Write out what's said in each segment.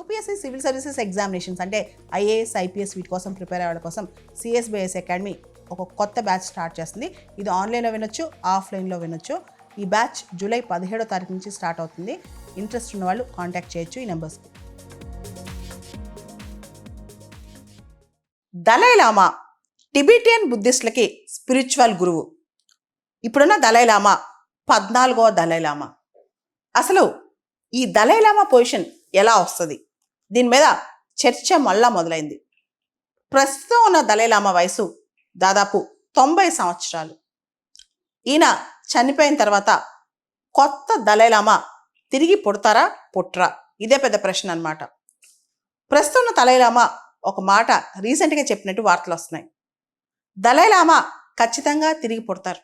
UPSC civil services examinations అంటే IAS IPS వీటి కోసం ప్రిపేర్ అయ్యే వాళ్ళ కోసం సిఎస్బిఎస్ అకాడమీ ఒక కొత్త బ్యాచ్ స్టార్ట్ చేస్తుంది. ఇది ఆన్లైన్లో వినొచ్చు, ఆఫ్లైన్లో వినొచ్చు. ఈ బ్యాచ్ జూలై 17వ తారీఖు నుంచి స్టార్ట్ అవుతుంది. ఇంట్రెస్ట్ ఉన్న వాళ్ళు కాంటాక్ట్ చేయొచ్చు ఈ నెంబర్స్కి. దలైలామా టిబెటియన్ బుద్ధిస్టులకి స్పిరిచువల్ గురువు. ఇప్పుడున్న దలైలామా 14వ దలైలామా. అసలు ఈ దలైలామా పొజిషన్ ఎలా వస్తుంది, దీని మీద చర్చ మళ్ళా మొదలైంది. ప్రస్తుతం ఉన్న దలైలామా వయసు దాదాపు 90 సంవత్సరాలు. ఈయన చనిపోయిన తర్వాత కొత్త దలైలామా తిరిగి పుడతారా పుట్రా, ఇదే పెద్ద ప్రశ్న అన్నమాట. ప్రస్తుతం ఉన్న దలైలామా ఒక మాట రీసెంట్గా చెప్పినట్టు వార్తలు వస్తున్నాయి. దలైలామా ఖచ్చితంగా తిరిగి పుడతారు,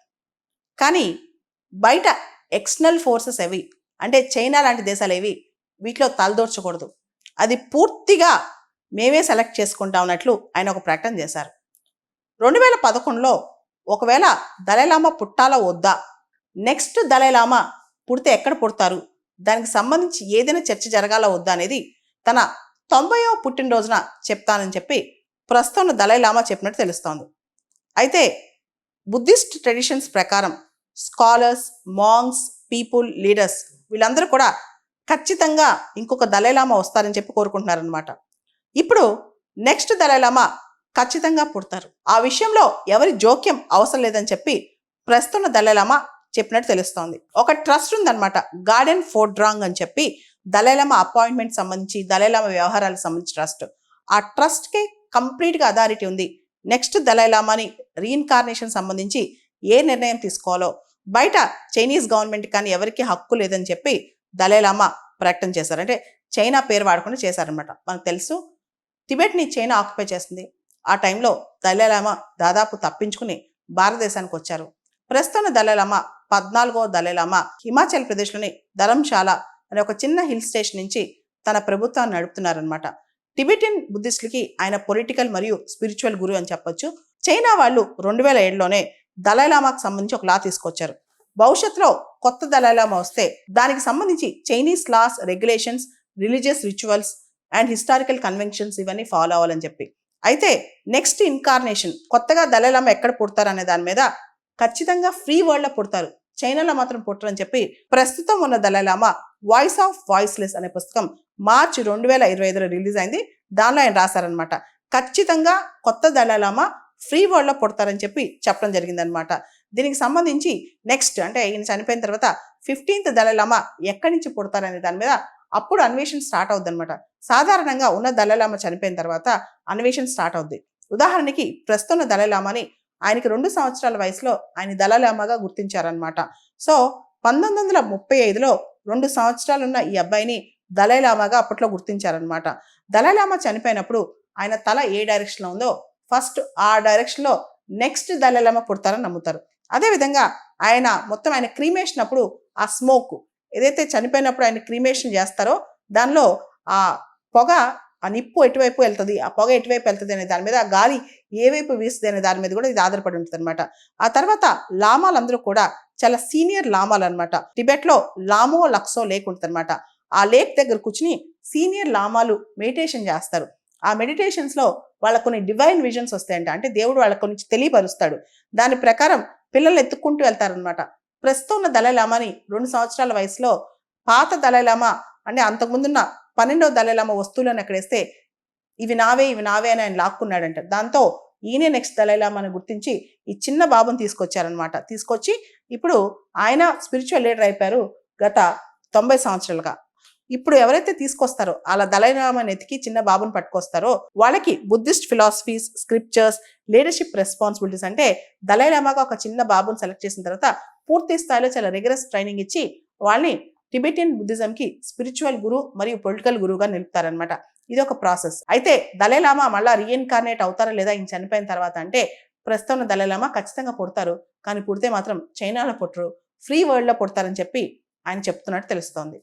కానీ బయట ఎక్స్టర్నల్ ఫోర్సెస్ ఏవి అంటే చైనా లాంటి దేశాలు ఏవి వీటిలో తలదూర్చకూడదు, అది పూర్తిగా మేమే సెలెక్ట్ చేసుకుంటా ఉన్నట్లు ఆయన ఒక ప్రకటన చేశారు. 2011లో ఒకవేళ దలైలామా పుట్టాలో వద్దా, నెక్స్ట్ దలైలామా పుడితే ఎక్కడ పుడతారు, దానికి సంబంధించి ఏదైనా చర్చ జరగాల వద్దా అనేది తన 90వ పుట్టినరోజున చెప్తానని చెప్పి ప్రస్తుతం దలైలామా చెప్పినట్టు తెలుస్తోంది. అయితే బుద్ధిస్ట్ ట్రెడిషన్స్ ప్రకారం స్కాలర్స్, మాంగ్స్, పీపుల్, లీడర్స్ వీళ్ళందరూ కూడా ఖచ్చితంగా ఇంకొక దలైలామా వస్తారని చెప్పి కోరుకుంటున్నారనమాట. ఇప్పుడు నెక్స్ట్ దలైలామా ఖచ్చితంగా పుడతారు, ఆ విషయంలో ఎవరి జోక్యం అవసరం లేదని చెప్పి ప్రస్తుతం దలైలామా చెప్పినట్టు తెలుస్తోంది. ఒక ట్రస్ట్ ఉందన్నమాట, గార్డెన్ ఫోర్డ్రాంగ్ అని చెప్పి, దలైలామా అపాయింట్మెంట్ సంబంధించి దలైలామా వ్యవహారాలకు సంబంధించి ట్రస్ట్. ఆ ట్రస్ట్కి కంప్లీట్గా అథారిటీ ఉంది. నెక్స్ట్ దలైలామాని రీఇన్కార్నేషన్ సంబంధించి ఏ నిర్ణయం తీసుకోవాలో బయట చైనీస్ గవర్నమెంట్ కానీ ఎవరికి హక్కు లేదని చెప్పి దలైలామా ప్రకటన చేశారు. అంటే చైనా పేరు వాడకుండా చేశారనమాట. మనకు తెలుసు టిబెట్ని చైనా ఆక్యుపై చేస్తుంది. ఆ టైంలో దలైలామా దాదాపు తప్పించుకుని భారతదేశానికి వచ్చారు. ప్రస్తుతం దలైలామా 14వ దలైలామా హిమాచల్ ప్రదేశ్లోని ధరంశాల అనే ఒక చిన్న హిల్ స్టేషన్ నుంచి తన ప్రభుత్వాన్ని నడుపుతున్నారనమాట. టిబెటియన్ బుద్ధిస్టులకి ఆయన పొలిటికల్ మరియు స్పిరిచువల్ గురువు అని చెప్పొచ్చు. చైనా వాళ్ళు 2007లోనే దలైలామాకు సంబంధించి ఒక లా తీసుకొచ్చారు. భవిష్యత్తులో కొత్త దలైలామా వస్తే దానికి సంబంధించి Chinese laws, regulations, religious rituals and historical conventions ఇవన్నీ ఫాలో అవ్వాలని చెప్పి. అయితే నెక్స్ట్ ఇన్కార్నేషన్ కొత్తగా దలైలామా ఎక్కడ పుడతారు అనే దాని మీద ఖచ్చితంగా ఫ్రీ వరల్డ్లో పుడతారు, చైనాలో మాత్రం పుట్టరని చెప్పి ప్రస్తుతం ఉన్న దలైలామా వాయిస్ ఆఫ్ వాయిస్లెస్ అనే పుస్తకం మార్చి 2025లో రిలీజ్ అయింది. దానిలో ఆయన రాశారనమాట, ఖచ్చితంగా కొత్త దలైలామా ఫ్రీ వరల్డ్లో పుడతారని చెప్పి చెప్పడం జరిగిందనమాట. దీనికి సంబంధించి నెక్స్ట్ అంటే ఈయన చనిపోయిన తర్వాత 15th దలైలామా ఎక్కడి నుంచి పుడతారనే దాని మీద అప్పుడు అన్వేషణ స్టార్ట్ అవుద్ది అనమాట. సాధారణంగా ఉన్న దలైలామా చనిపోయిన తర్వాత అన్వేషణ స్టార్ట్ అవుద్ది. ఉదాహరణకి ప్రస్తుతం దలైలామాని ఆయనకి 2 సంవత్సరాల వయసులో ఆయన దలైలామాగా గుర్తించారనమాట. సో 1935లో 2 సంవత్సరాలున్న ఈ అబ్బాయిని దలైలామాగా అప్పట్లో గుర్తించారనమాట. దలైలామా చనిపోయినప్పుడు ఆయన తల ఏ డైరెక్షన్లో ఉందో ఫస్ట్ ఆ డైరెక్షన్లో నెక్స్ట్ దలైలామా పుడతారని నమ్ముతారు. అదేవిధంగా ఆయన క్రీమేషన్ అప్పుడు ఆ స్మోక్ ఏదైతే చనిపోయినప్పుడు ఆయన క్రీమేషన్ చేస్తారో దానిలో ఆ పొగ, ఆ నిప్పు ఎటువైపు వెళ్తుంది, ఆ పొగ ఎటువైపు వెళ్తుంది అనే దాని మీద, ఆ గాలి ఏ వైపు వీస్తుంది అనే దాని మీద కూడా ఇది ఆధారపడి ఉంటుంది అనమాట. ఆ తర్వాత లామాలందరూ కూడా చాలా సీనియర్ లామాలు అనమాట. టిబెట్లో లామో లక్సో లేక్ ఉంటుంది అనమాట. ఆ లేక్ దగ్గర కూర్చుని సీనియర్ లామాలు మెడిటేషన్ చేస్తారు. ఆ మెడిటేషన్స్లో వాళ్ళకు కొన్ని డివైన్ విజన్స్ వస్తాయంట, అంటే దేవుడు వాళ్ళకు నుంచి తెలియపరుస్తాడు. దాని ప్రకారం పిల్లలు ఎత్తుక్కుంటూ వెళ్తారనమాట. ప్రస్తుతం ఉన్న దలైలామాని 2 సంవత్సరాల వయసులో పాత దలైలామా అంటే అంతకుముందున్న 12వ దలైలామా వస్తువులను ఎక్కడేస్తే ఇవి నావే అని ఆయన లాక్కున్నాడంట. దాంతో ఈయనే నెక్స్ట్ దలైలామాని గుర్తించి ఈ చిన్న బాబుని తీసుకొచ్చారనమాట. తీసుకొచ్చి ఇప్పుడు ఆయన స్పిరిచువల్ లీడర్ అయిపోయారు గత 90 సంవత్సరాలుగా. ఇప్పుడు ఎవరైతే తీసుకొస్తారో అలా దలైలామాని ఎతికి చిన్న బాబుని పట్టుకొస్తారో వాళ్ళకి Buddhist philosophies, scriptures, leadership responsibilities అంటే దలైలామాగా ఒక చిన్న బాబుని సెలెక్ట్ చేసిన తర్వాత పూర్తి స్థాయిలో చాలా రిగరస్ ట్రైనింగ్ ఇచ్చి వాళ్ళని టిబెటియన్ బుద్ధిజంకి స్పిరిచువల్ గురువు మరియు పొలిటికల్ గురువుగా నిలుపుతారనమాట. ఇది ఒక ప్రాసెస్. అయితే దలైలామా మళ్ళీ రీఇన్కార్నేట్ అవుతారా లేదా ఈయన చనిపోయిన తర్వాత అంటే ప్రస్తుతం దలైలామా ఖచ్చితంగా పుడతారు, కానీ పుడితే మాత్రం చైనాలో పుట్టరు, ఫ్రీ వరల్డ్లో పుడతారని చెప్పి ఆయన చెప్తున్నట్టు తెలుస్తోంది.